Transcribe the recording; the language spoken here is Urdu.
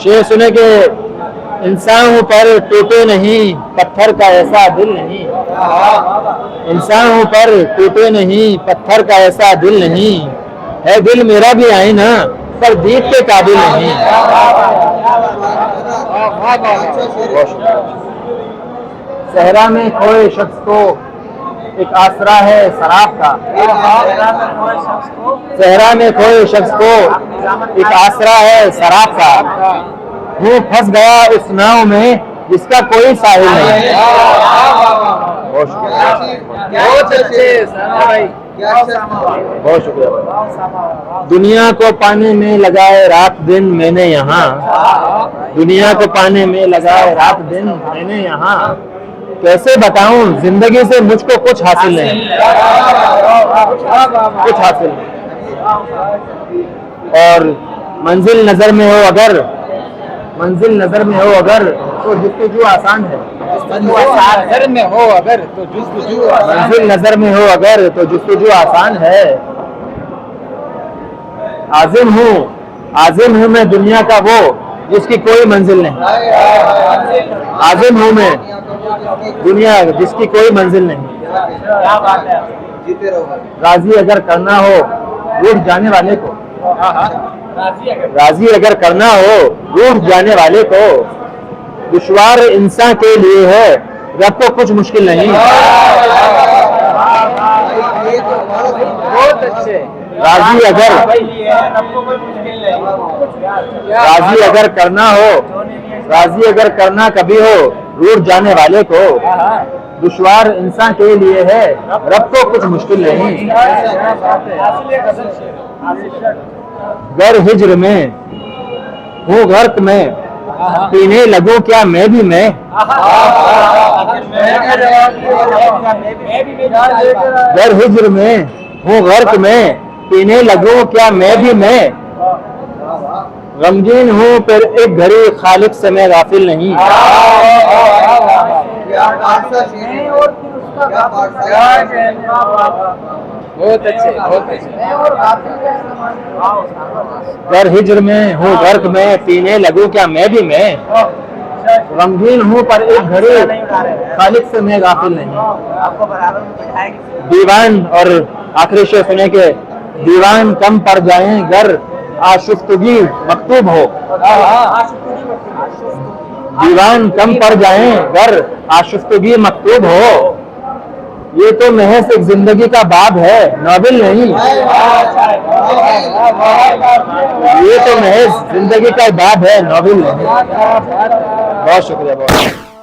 شعر سنے کہ انسان ہوں پر ٹوٹے نہیں پتھر کا ایسا دل نہیں، انسان ہوں پر ٹوٹے نہیں پتھر کا ایسا دل نہیں، ہے دل میرا بھی آئینہ پر دیکھ کے قابل نہیں۔ صحرا میں کھوئے شخص کو ایک آسرا ہے سراب کا، صحرا میں کھوئے شخص کو ایک آسرا ہے سراب کا، وہ پھنس گیا اس ناؤ میں جس کا کوئی ساحل نہیں۔ بہت شکریہ۔ دنیا کو پانے میں لگائے رات دن میں نے یہاں، دنیا کو پانے میں لگائے رات دن میں نے یہاں، کیسے بتاؤں زندگی سے مجھ کو کچھ حاصل نہیں، کچھ حاصل نہیں۔ اور منزل نظر میں ہو اگر، منزل نظر میں ہو اگر تو جستجو آسان ہے، نظر میں ہو اگر تو جستجو، منزل نظر میں ہو اگر تو جستجو آسان ہے۔ عازم ہوں میں دنیا کا وہ جس کی کوئی منزل نہیں، عازم ہوں میں دنیا جس کی کوئی منزل نہیں۔ راضی اگر کرنا ہو روٹھ جانے والے کو، راضی اگر کرنا ہو روٹھ جانے والے کو، دشوار انسان کے لیے ہے رب کو کچھ مشکل نہیں۔ بہت اچھے۔ راضی اگر کرنا ہو، راضی اگر کرنا کبھی ہو روٹھ جانے والے کو، دشوار انسان کے لیے ہے رب کو کچھ مشکل نہیں۔ گر ہجر میں ہوں غرق میں پینے لگوں کیا میں بھی میں، گر ہجر میں ہوں غرق میں پینے لگوں کیا میں بھی میں، غمگین ہوں پھر ایک گھڑی خالق سے میں غافل نہیں۔ بہت اچھے، بہت اچھے۔ گر ہجر میں ہوں غرق میں پینے لگوں کیا میں بھی میں، غمگین ہوں پر ایک گھڑی خالق سے میں غافل نہیں۔ دیوان، اور آخری شعر سنے کہ دیوان کم پڑ جائیں گر آشفتگی مکتوب ہو، دیوان کم پڑ جائیں گر آشفتگی مکتوب ہو، یہ تو محض ایک زندگی کا باب ہے ناول نہیں، یہ تو محض زندگی کا باب ہے ناول نہیں۔ بہت شکریہ، بہت